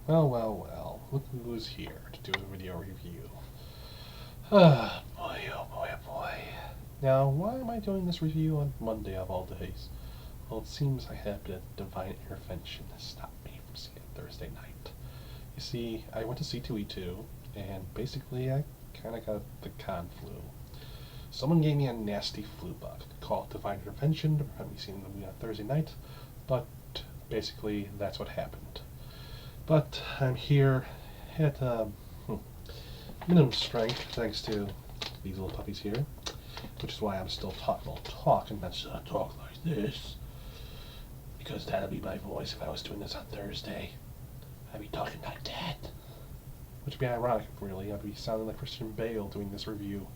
Well. Look who's here to do a video review. Ah, boy, oh boy, oh boy. Now, why am I doing this review on Monday of all days? Well, it seems I had a divine intervention to stop me from seeing it Thursday night. You see, I went to C2E2, and basically I kind of got the con flu. Someone gave me a nasty flu bug. Call it divine intervention to prevent me seeing the movie on Thursday night, but basically that's what happened. But I'm here at minimum strength thanks to these little puppies here, which is why I'm still talking and not just talk like this, because that'd be my voice if I was doing this on Thursday. I'd be talking like that, which would be ironic, really. I'd be sounding like Christian Bale doing this review.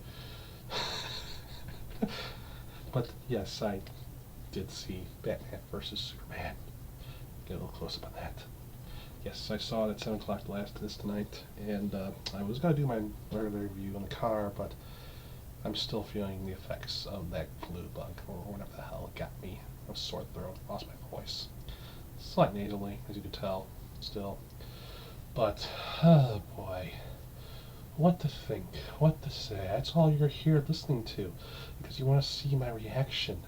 But yes, I did see Batman vs. Superman. Get a little close up on that. Yes, I saw it at 7 o'clock this tonight, and I was going to do my regular review in the car, but I'm still feeling the effects of that flu bug, or whatever the hell got me. A sore throat, lost my voice. Slight nasally, as you can tell, still. But, oh boy. What to think, what to say, that's all you're here listening to, because you want to see my reaction.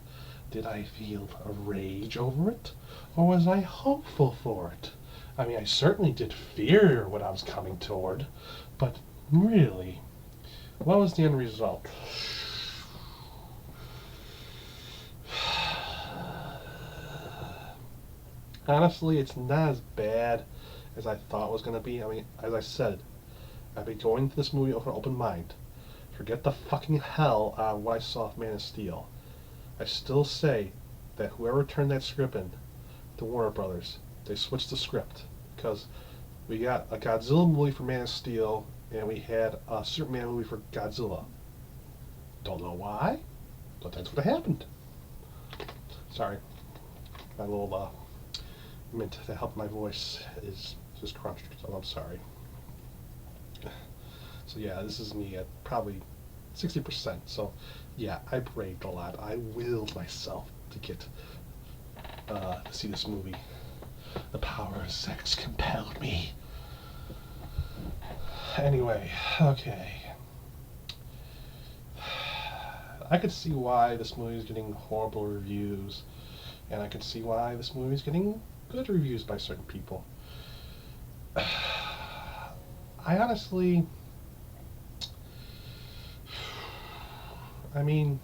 Did I feel a rage over it, or was I hopeful for it? I mean, I certainly did fear what I was coming toward, but really, what was the end result? Honestly, it's not as bad as I thought it was going to be. I mean, as I said, I've been going into this movie with an open mind. Forget the fucking hell out of what I saw of Man of Steel. I still say that whoever turned that script in to Warner Brothers, they switched the script, because we got a Godzilla movie for Man of Steel and we had a Superman movie for Godzilla. Don't know why, but that's what happened. Sorry, my little mint to help my voice is just crunched, so I'm sorry. So yeah, this is me at probably 60%. So yeah, I braved a lot. I willed myself to get to see this movie. The power of Zechs compelled me. Anyway, okay. I could see why this movie is getting horrible reviews, and I could see why this movie is getting good reviews by certain people. I honestly, I mean,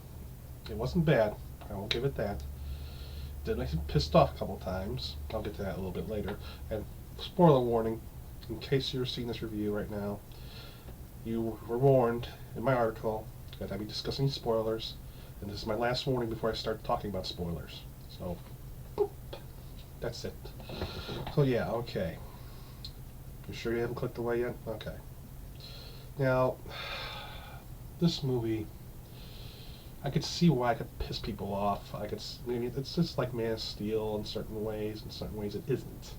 it wasn't bad. I won't give it that. Did make me pissed off a couple times. I'll get to that a little bit later. And spoiler warning, in case you're seeing this review right now, you were warned in my article that I'd be discussing spoilers, and this is my last warning before I start talking about spoilers. So, boop, that's it. So yeah, okay. You sure you haven't clicked away yet? Okay. Now, this movie, I could see why I could piss people off. Maybe it's just like Man of Steel in certain ways, in certain ways it isn't.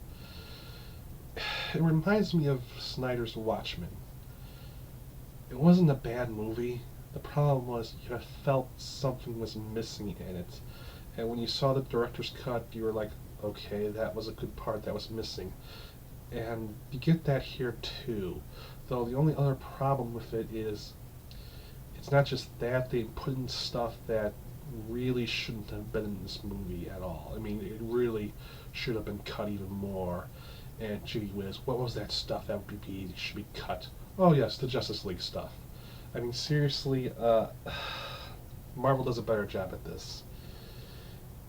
It reminds me of Snyder's Watchmen. It wasn't a bad movie. The problem was you felt something was missing in it. And when you saw the director's cut, you were like, okay, that was a good part that was missing. And you get that here too. Though the only other problem with it is, it's not just that, they put in stuff that really shouldn't have been in this movie at all. I mean, it really should have been cut even more. And gee whiz, what was that stuff that should be cut? Oh yes, the Justice League stuff. I mean, seriously, Marvel does a better job at this.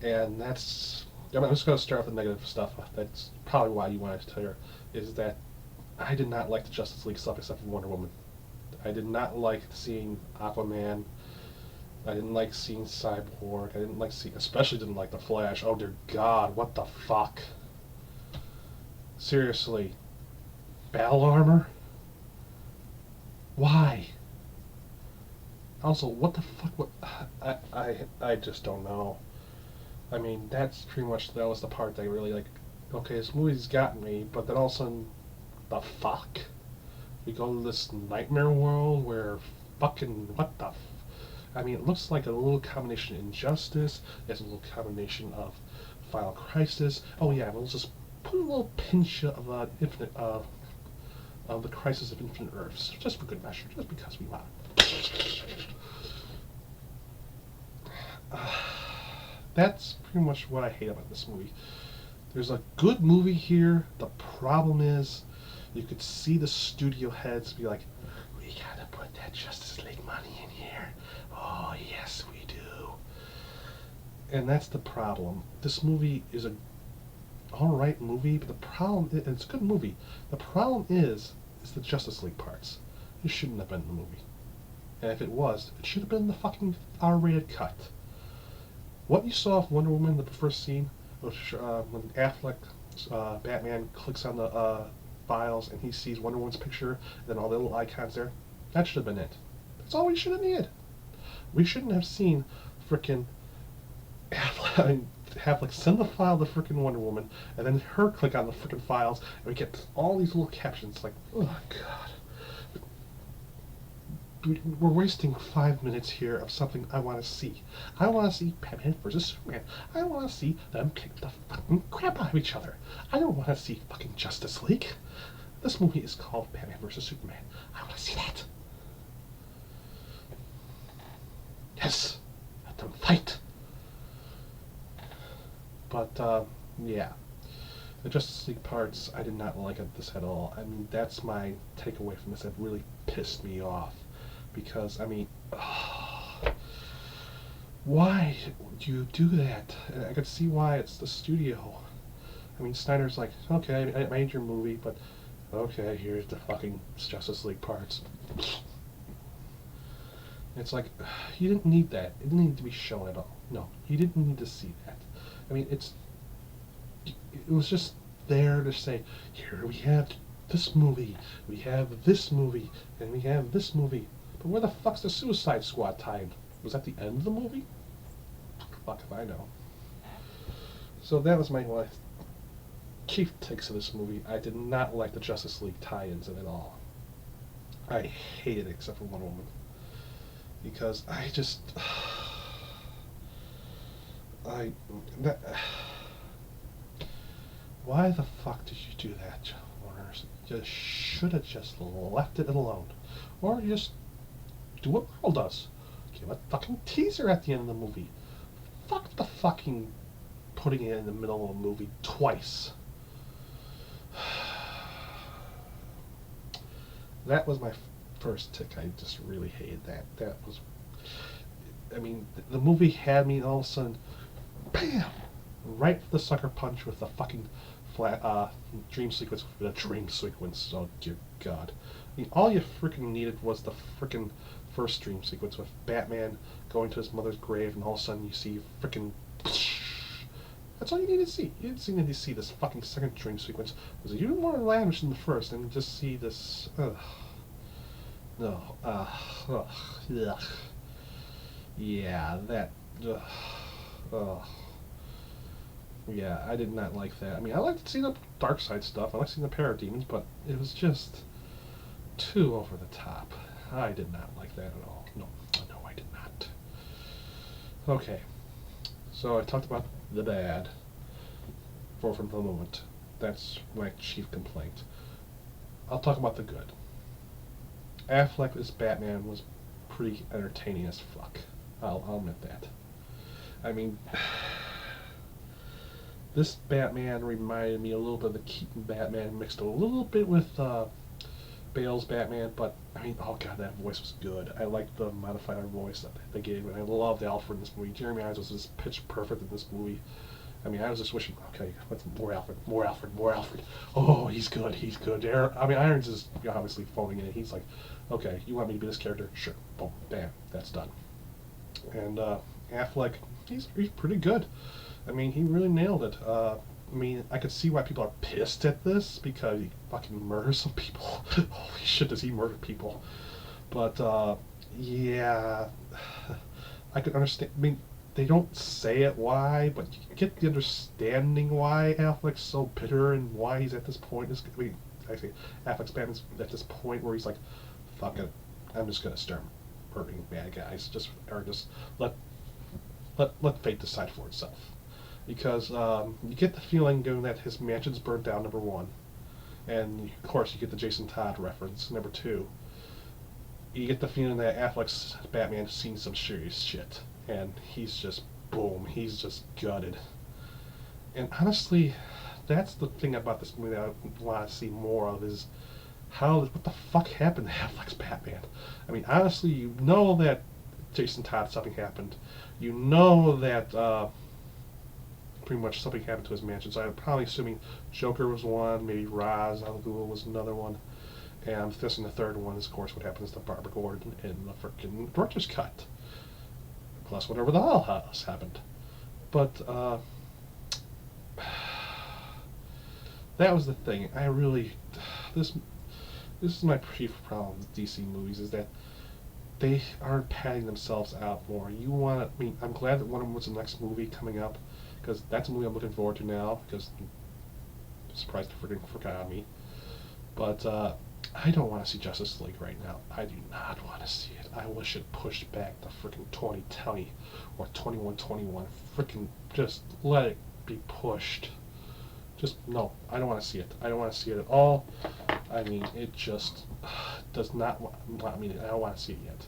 And that's, I'm just going to start with the negative stuff. That's probably why you wanted to hear, is that I did not like the Justice League stuff except for Wonder Woman. I did not like seeing Aquaman. I didn't like seeing Cyborg. Especially didn't like the Flash. Oh dear God, what the fuck? Seriously, battle armor? Why? Also, what the fuck? I just don't know. I mean, that was the part that really like. Okay, this movie's gotten me, but then all of a sudden, the fuck? We go to this nightmare world where fucking what the I mean, it looks like a little combination of Injustice. There's a little combination of Final Crisis. Oh yeah, we'll just put a little pinch of infinite of the Crisis of Infinite Earths, just for good measure, just because we want. That's pretty much what I hate about this movie. There's a good movie here. The problem is, you could see the studio heads be like, "We gotta put that Justice League money in here. Oh yes, we do." And that's the problem. This movie is a alright movie, but the problem is, it's a good movie. The problem is the Justice League parts. It shouldn't have been in the movie. And if it was, it should have been the fucking R-rated cut. What you saw of Wonder Woman in the first scene, when Affleck, Batman, clicks on the files and he sees Wonder Woman's picture, and then all the little icons there, that should have been it. That's all we should have needed. We shouldn't have seen frickin' Affleck send the file to frickin' Wonder Woman, and then her click on the frickin' files, and we get all these little captions like, oh god. We're wasting 5 minutes here of something I want to see. I want to see Batman versus Superman. I want to see them kick the fucking crap out of each other. I don't want to see fucking Justice League. This movie is called Batman versus Superman. I want to see that. Yes, let them fight. But yeah, the Justice League parts, I did not like this at all. I mean, that's my takeaway from this. It really pissed me off. Because, I mean, why do you do that? I could see why it's the studio. I mean, Snyder's like, okay, I made your movie, but okay, here's the fucking Justice League parts. It's like, you didn't need that. It didn't need to be shown at all. No, you didn't need to see that. I mean, it was just there to say, here we have this movie, we have this movie, and we have this movie. But where the fuck's the Suicide Squad tie-in? Was that the end of the movie? Fuck if I know. So that was my chief takes of this movie. I did not like the Justice League tie-ins at all. I hated it except for Wonder Woman. Because I just... why the fuck did you do that, Warner? You should have just left it alone. Or just do what Marvel does. Give a fucking teaser at the end of the movie. Fuck the fucking putting it in the middle of a movie twice. That was my first tick. I just really hated that. That was... I mean, the movie had me, and all of a sudden, BAM! Right for the sucker punch with the fucking dream sequence. The dream sequence. Oh dear God! I mean, all you freaking needed was the freaking first dream sequence with Batman going to his mother's grave, and all of a sudden you see freaking. That's all you need to see. You didn't need to see this fucking second dream sequence. It was even more lavish than the first, and just see this. No. Ugh. Yeah, that. Yeah, I did not like that. I mean, I like to see the dark side stuff. I like seeing the parademons, but it was just too over the top. I did not like that at all. No, I did not. Okay, so I talked about the bad for the moment. That's my chief complaint. I'll talk about the good. Affleck as Batman was pretty entertaining as fuck. I'll admit that. I mean, this Batman reminded me a little bit of the Keaton Batman, mixed a little bit with Bale's Batman, but I mean, oh god, that voice was good. I liked the modified voice that they gave, and I loved Alfred in this movie. Jeremy Irons was just pitch perfect in this movie. I mean, I was just wishing, okay, let's more Alfred. Oh, he's good. I mean, Irons is obviously phoning in. He's like, okay, you want me to be this character? Sure. Boom, bam, that's done. And Affleck, he's pretty good. I mean, he really nailed it. I mean, I could see why people are pissed at this, because he fucking murders some people. Holy shit, does he murder people? But, yeah, I could understand. I mean, they don't say it why, but you get the understanding why Affleck's so bitter and why he's at this point. I mean, actually, Affleck's Batman's at this point where he's like, fuck it, I'm just gonna start murdering bad guys. Just let fate decide for itself. because you get the feeling given that his mansion's burned down, number one, and of course you get the Jason Todd reference, number two. You get the feeling that Affleck's Batman's seen some serious shit, and he's just boom, he's just gutted. And honestly, that's the thing about this movie that I want to see more of is what the fuck happened to Affleck's Batman? I mean, honestly, you know that Jason Todd something happened. You know that pretty much something happened to his mansion. So I'm probably assuming Joker was one, maybe Ra's al Ghul was another one, and I'm guessing the third one is, of course, what happens to Barbara Gordon in the freaking director's cut, plus whatever the hell else happened. But that was the thing. I really this this is my chief problem with DC movies is that they aren't padding themselves out more. You want to, I mean, I'm glad that one of them was the next movie coming up because that's a movie I'm looking forward to now because I'm surprised they freaking forgot me. But I don't want to see Justice League right now. I do not want to see it. I wish it pushed back to freaking 2020 or 2121. Freaking just let it be pushed. Just no, I don't want to see it. I don't want to see it at all. I mean, it just does not want. I mean, I don't want to see it yet.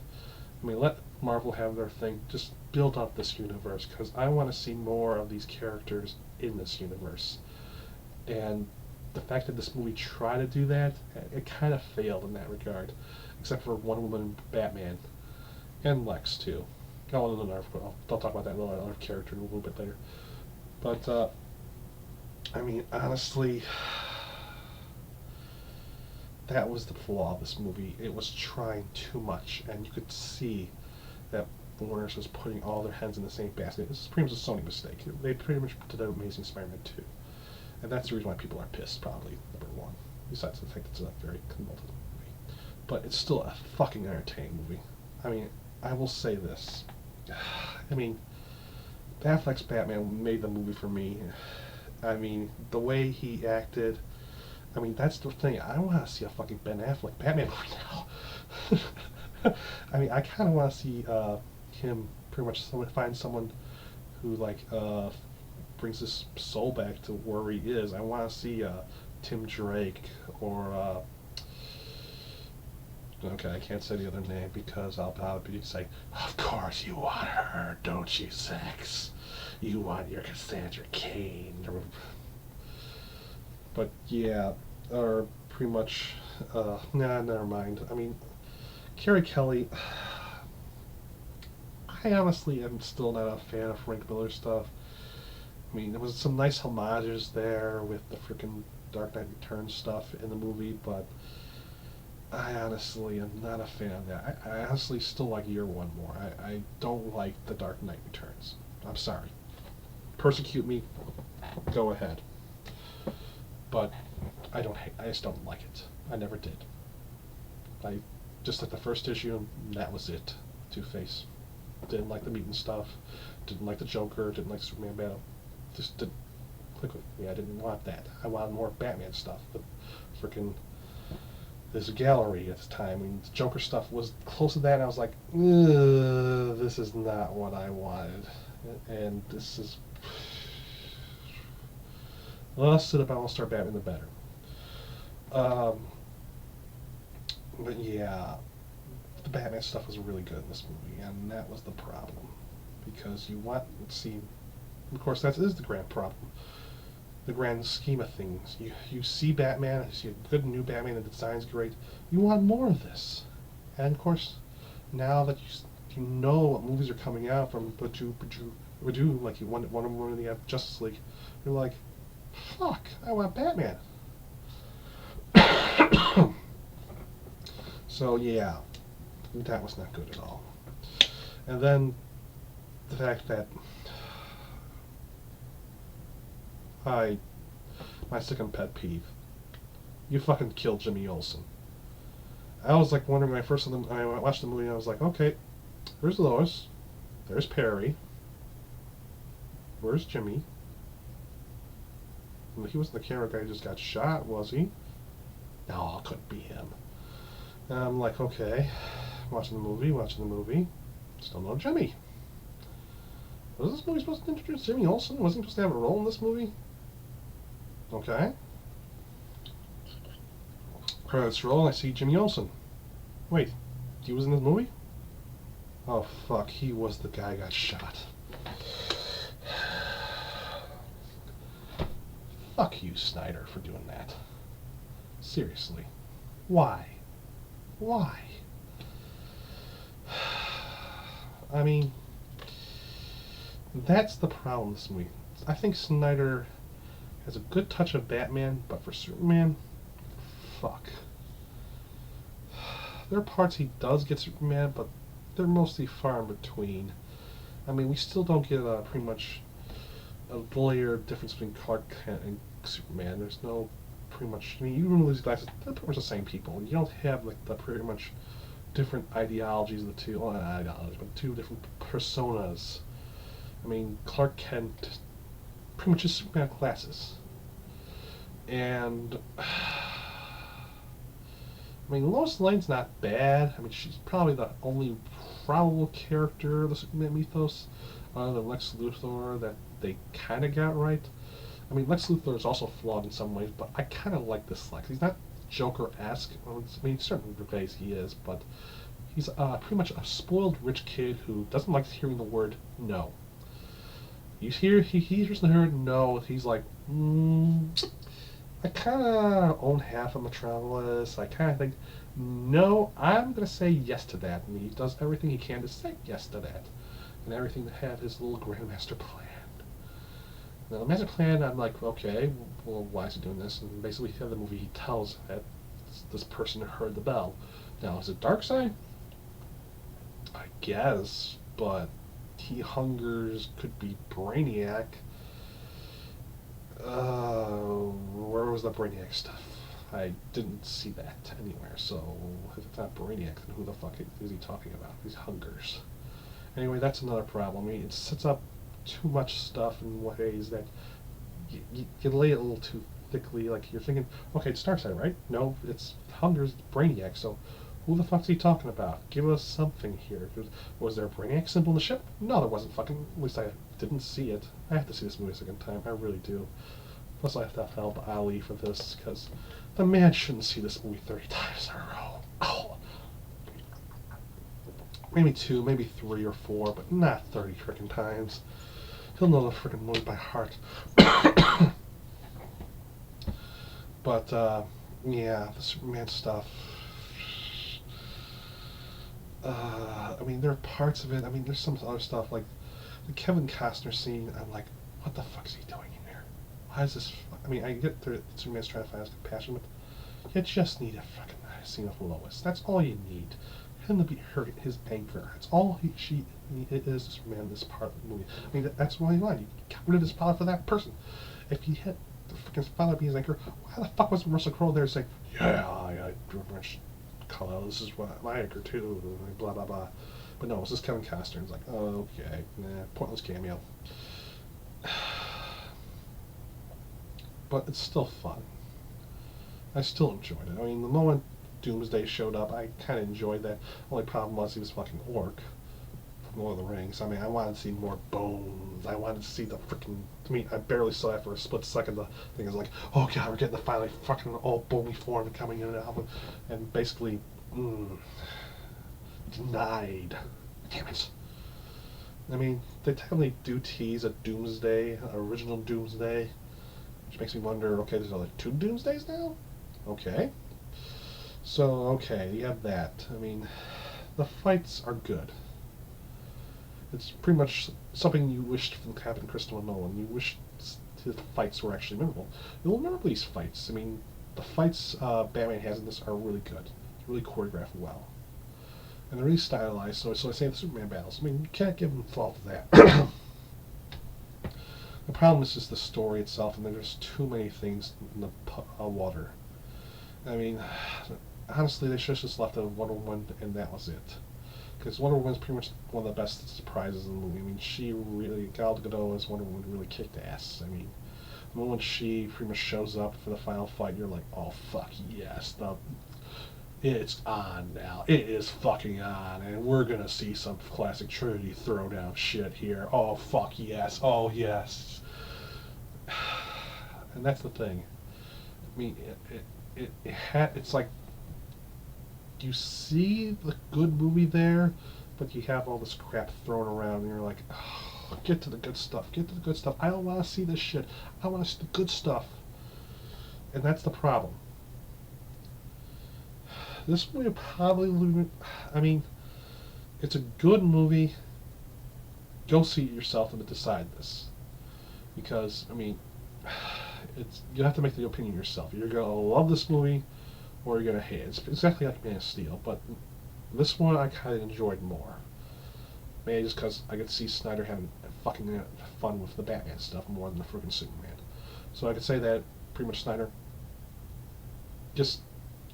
I mean, let Marvel have their thing. Just build up this universe because I want to see more of these characters in this universe. And the fact that this movie tried to do that, it kind of failed in that regard, except for Wonder Woman and Batman, and Lex too. I'll talk about that another character a little bit later. But I mean, honestly, that was the flaw of this movie. It was trying too much, and you could see that Warner was putting all their heads in the same basket. This is pretty much a Sony mistake. They pretty much did an Amazing Spider-Man 2. And that's the reason why people are pissed, probably, number one. Besides the fact that it's a very convoluted movie. But it's still a fucking entertaining movie. I mean, I will say this. I mean, Affleck's Batman made the movie for me. I mean, the way he acted. I mean, that's the thing. I want to see a fucking Ben Affleck Batman movie now. I mean, I kind of want to see him pretty much find someone who, like, brings his soul back to where he is. I want to see Tim Drake or okay, I can't say the other name because I'll probably say, of course you want her, don't you, Zechs? You want your Cassandra Cain. But yeah, or pretty much, nah, never mind. I mean, Carrie Kelly, I honestly am still not a fan of Frank Miller stuff. I mean, there was some nice homages there with the freaking Dark Knight Returns stuff in the movie, but I honestly am not a fan of that. I honestly still like Year One more. I don't like the Dark Knight Returns. I'm sorry. Persecute me, go ahead. But I just don't like it. I never did. I just like the first issue, and that was it. Two-Face. Didn't like the mutant stuff. Didn't like the Joker. Didn't like Superman Battle. Just didn't click with me. I didn't want that. I wanted more Batman stuff. The freaking there's a gallery at the time. I mean, the Joker stuff was close to that, and I was like, this is not what I wanted. And this is the less said about All-Star Batman, the better. But yeah, the Batman stuff was really good in this movie, and that was the problem. Because you want to see, of course, that is the grand problem. The grand scheme of things. You see Batman, you see a good new Batman, and the design's great. You want more of this. And of course, now that you know what movies are coming out from Badu, like you want Wonder Woman, you have Justice League, you're like, fuck, I want Batman. So yeah, that was not good at all. And then the fact that my second pet peeve, you fucking killed Jimmy Olsen. I was like wondering when I watched the movie, and I was like, okay, there's Lois, there's Perry, where's Jimmy? He wasn't the camera guy who just got shot, was he? No, it couldn't be him. And I'm like, okay, watching the movie, still no Jimmy. Was this movie supposed to introduce Jimmy Olsen? Was he supposed to have a role in this movie? Okay. Credits roll, I see Jimmy Olsen. Wait, he was in this movie? Oh fuck, he was the guy who got shot. Fuck you, Snyder, for doing that. Seriously. Why? Why? I mean, that's the problem with this movie. I think Snyder has a good touch of Batman, but for Superman, fuck. There are parts he does get Superman, but they're mostly far in between. I mean, we still don't get pretty much a layer difference between Clark Kent and Superman. There's no pretty much. I mean, you remove these glasses, they're pretty much the same people. You don't have like the pretty much different ideologies of the two. Well, not ideologies, but two different personas. I mean, Clark Kent pretty much is Superman glasses, and I mean, Lois Lane's not bad. I mean, she's probably the only probable character of the Superman mythos, other than Lex Luthor, that they kind of got right. I mean, Lex Luthor is also flawed in some ways, but I kind of like this Lex. He's not Joker-esque. I mean, certain ways he is, but he's pretty much a spoiled rich kid who doesn't like hearing the word no. He hears the word no, he's like, I kind of own half of Metropolis. I kind of think, no, I'm going to say yes to that. And he does everything he can to say yes to that. And everything to have his little grand master plan. Now, the master plan, I'm like, okay, well, why is he doing this? And basically, in the movie, he tells that this person heard the bell. Now, is it Darkseid? I guess, but he hungers, could be Brainiac. Where was the Brainiac stuff? I didn't see that anywhere, so if it's not Brainiac, then who the fuck is he talking about? These hungers. Anyway, that's another problem. I mean, it sets up too much stuff in ways that you lay it a little too thickly. Like, you're thinking, okay, it's Darkseid, right? No, it's hungers, Brainiac, so who the fuck's he talking about? Give us something here. Was there a Brainiac symbol in the ship? No, there wasn't fucking. At least I didn't see it. I have to see this movie a second time. I really do. Plus, I have to help Ali for this, because the man shouldn't see this movie 30 times in a row. Oh. Maybe 2, maybe 3 or 4, but not 30 frickin' times. He'll know the frickin' movie by heart. But, yeah, the Superman stuff. I mean, there are parts of it. I mean, there's some other stuff, like the Kevin Costner scene. I'm like, what the fuck is he doing in there? Why is this? I mean, I get that Superman's trying to find his compassion, but you just need a fucking scene with Lois. That's all you need. Him to be his anchor. That's all it is. Superman, this part of the movie. I mean, that's why you want. You got rid of his father for that person. If he had the fucking father be his anchor, why the fuck was Russell Crowe there saying, yeah, I pretty much call out, this is what my anchor too, blah blah blah. But no, it's just Kevin Costner. It's like, oh, okay, pointless cameo. But it's still fun. I still enjoyed it. I mean, the moment Doomsday showed up, I kind of enjoyed that. Only problem was he was fucking orc from Lord of the Rings. I mean, I wanted to see more bones. I wanted to see the freaking. I mean, I barely saw that for a split second. The thing is like, oh god, we're getting the finally fucking all bony form coming in and out, and basically denied. Damn it. I mean, they technically do tease a Doomsday, original Doomsday, which makes me wonder, okay, there's only 2 Doomsdays now? Okay. So, okay, you have that. I mean, the fights are good. It's pretty much something you wished from Captain Christopher Nolan. You wish his fights were actually memorable. You'll remember these fights. I mean, the fights Batman has in this are really good. It's really choreographed well. And they're really stylized, so I say the Superman battles. I mean, you can't give them fault to that. The problem is just the story itself, and there's too many things in the water. I mean, honestly, they should have just left it at Wonder Woman, and that was it. Because Wonder Woman's pretty much one of the best surprises in the movie. I mean, she really, Gal Gadot as Wonder Woman really kicked ass. I mean, the moment she pretty much shows up for the final fight, you're like, oh fuck, yes. It's on now. It is fucking on, and we're gonna see some classic Trinity throwdown shit here. Oh fuck yes. Oh yes. And that's the thing. I mean, it's like you see the good movie there, but you have all this crap thrown around, and you're like, oh, get to the good stuff. Get to the good stuff. I don't want to see this shit. I want to see the good stuff. And that's the problem. This movie probably, I mean, it's a good movie. Go see it yourself and decide this. Because, I mean, you have to make the opinion yourself. You're going to love this movie or you're going to hate it. It's exactly like Man of Steel, but this one I kind of enjoyed more. Maybe just because I could see Snyder having fucking fun with the Batman stuff more than the freaking Superman. So I could say that pretty much Snyder, just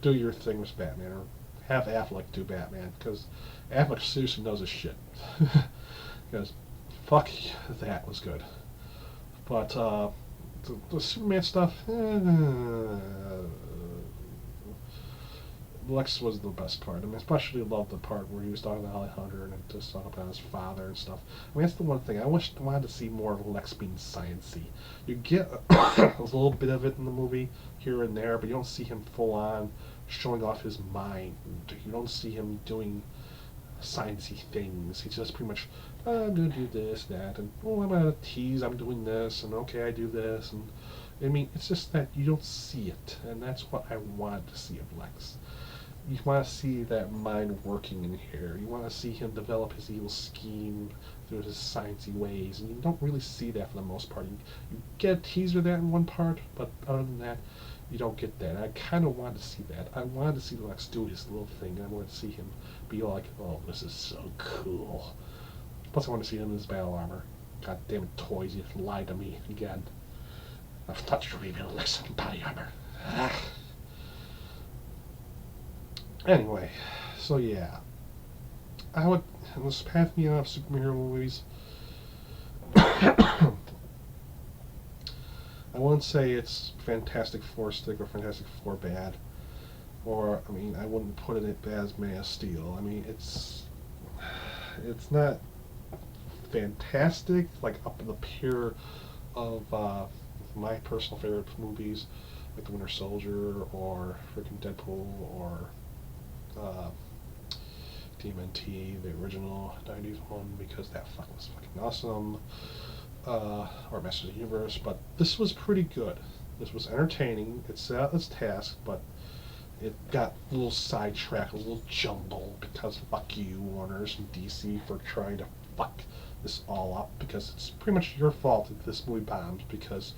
do your thing with Batman, or have Affleck do Batman, because Affleck seriously knows his shit. Because fuck, that was good. But the Superman stuff, Lex was the best part. I mean, especially loved the part where he was talking to Holly Hunter and just talking about his father and stuff. I mean, that's the one thing I wanted to see more of Lex being sciencey. You get a little bit of it in the movie here and there, but you don't see him full on showing off his mind. You don't see him doing sciencey things. He's just pretty much, oh, I'm gonna do this, that, and oh, I'm gonna tease. I'm doing this, and okay, I do this, and I mean, it's just that you don't see it, and that's what I wanted to see of Lex. You want to see that mind working in here. You want to see him develop his evil scheme through his sciencey ways, and you don't really see that for the most part. You get a teaser of that in one part, but other than that, you don't get that. I kind of wanted to see that. I wanted to see Lex do his little thing, and I wanted to see him be like, oh, this is so cool. Plus, I want to see him in his battle armor. God damn it, toys, you lied to me again. I've touched your reveal Lex in body armor. Anyway, so yeah, I would, in this pantheon of superhero movies, I wouldn't say it's Fantastic Four stick or Fantastic Four bad, or I mean, I wouldn't put it as Man of Steel. I mean, it's not fantastic, like up in the peer of my personal favorite movies, like The Winter Soldier or freaking Deadpool or TMNT, the original 90s one, because that was fucking awesome, or Masters of the Universe, but this was pretty good. This was entertaining. It set out its task, but it got a little sidetracked, a little jumbled, because fuck you, Warners and DC, for trying to fuck this all up, because it's pretty much your fault if this movie bombs, because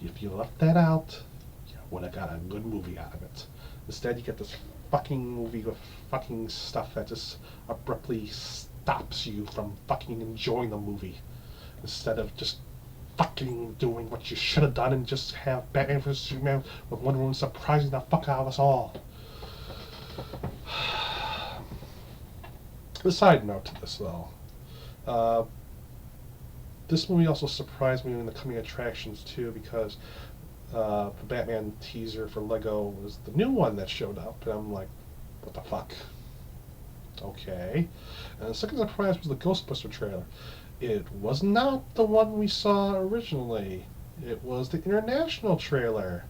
if you left that out, you would have got a good movie out of it. Instead, you get this fucking movie with fucking stuff that just abruptly stops you from fucking enjoying the movie. Instead of just fucking doing what you should have done and just have Batman vs Superman with Wonder Woman surprising the fuck out of us all. A side note to this, though. This movie also surprised me in the coming attractions, too, because the Batman teaser for Lego was the new one that showed up, and I'm like, what the fuck? Okay. And the second surprise was the Ghostbuster trailer. It was not the one we saw originally. It was the international trailer.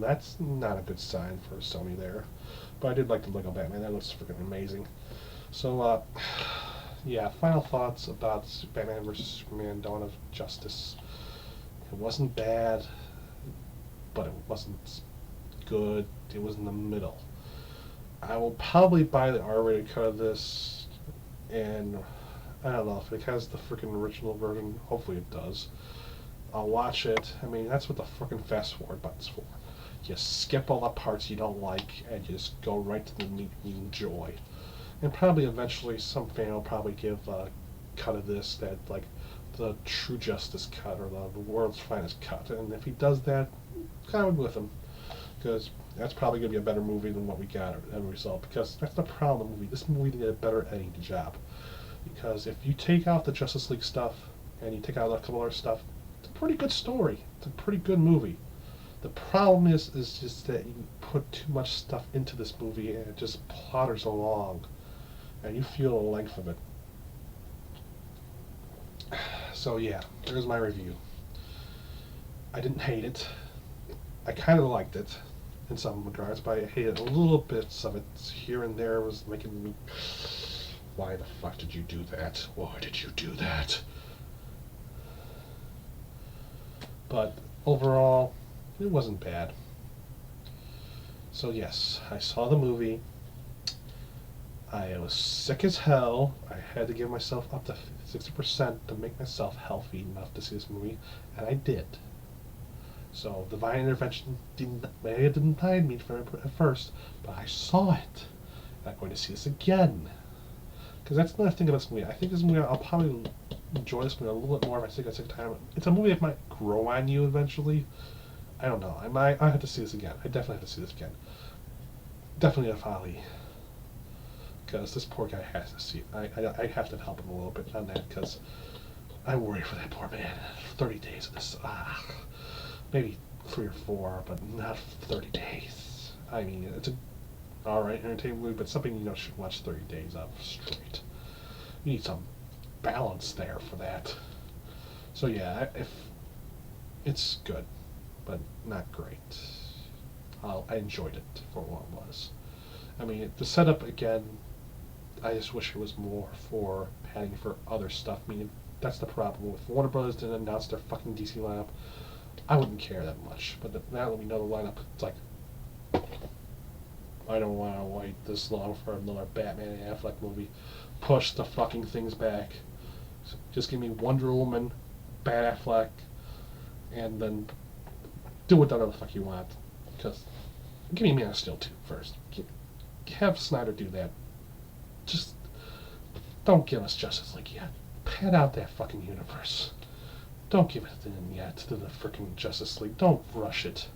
That's not a good sign for Sony there. But I did like the Lego Batman. That looks freaking amazing. So, yeah, final thoughts about Batman vs. Superman Dawn of Justice. It wasn't bad, but it wasn't good. It was in the middle. I will probably buy the R-rated cut of this, and I don't know if it has the freaking original version. Hopefully it does. I'll watch it. I mean, that's what the freaking fast forward button's for. You skip all the parts you don't like and you just go right to the meat you enjoy. And probably eventually some fan will probably give a cut of this that, like, the True Justice cut or the World's Finest cut. And if he does that, kind of with him. Because that's probably going to be a better movie than what we got as a result. Because that's the problem with the movie. This movie did a better editing job. Because if you take out the Justice League stuff and you take out a couple other stuff, it's a pretty good story. It's a pretty good movie. The problem is just that you put too much stuff into this movie and it just plotters along, and you feel the length of it. So yeah, there's my review. I didn't hate it. I kind of liked it in some regards, but I hated a little bits of it here and there was making me. Why the fuck did you do that? Why did you do that? But overall, it wasn't bad. So yes, I saw the movie. I was sick as hell. I had to give myself up to 60% to make myself healthy enough to see this movie, and I did. So divine intervention didn't hide me at first, but I saw it. And I'm going to see this again. Because that's another thing about this movie. I think this movie, I'll probably enjoy this movie a little bit more if I take a second time. It's a movie that might grow on you eventually. I don't know. I have to see this again. I definitely have to see this again. Definitely a folly. Because this poor guy has to see it. I have to help him a little bit on that because I worry for that poor man. 30 days of this. Maybe 3 or 4, but not 30 days. I mean, it's a alright entertainment movie, but something you should watch 30 days of straight. You need some balance there for that. So yeah, if it's good, but not great. I enjoyed it for what it was. I mean, the setup again, I just wish it was more for padding for other stuff. I mean, that's the problem. If Warner Brothers didn't announce their fucking DC lineup, I wouldn't care that much. But now that we know the lineup, it's like, I don't want to wait this long for another Batman and Affleck movie. Push the fucking things back. Just give me Wonder Woman, Bat Affleck, and then do whatever the fuck you want. Because give me Man of Steel 2 first. Have Snyder do that. Just don't give us Justice League yet. Pad out that fucking universe. Don't give it in yet to the freaking Justice League. Don't rush it.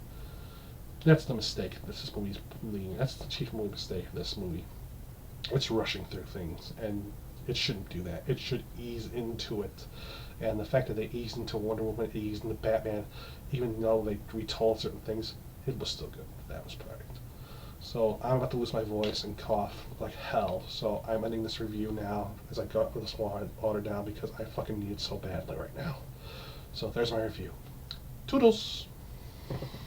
That's the mistake this movie's leading. That's the chief movie mistake of this movie. It's rushing through things, and it shouldn't do that. It should ease into it. And the fact that they eased into Wonder Woman, eased into Batman, even though they retold certain things, it was still good. That was perfect. So I'm about to lose my voice and cough like hell. So I'm ending this review now as I got this water down because I fucking need it so badly right now. So there's my review. Toodles!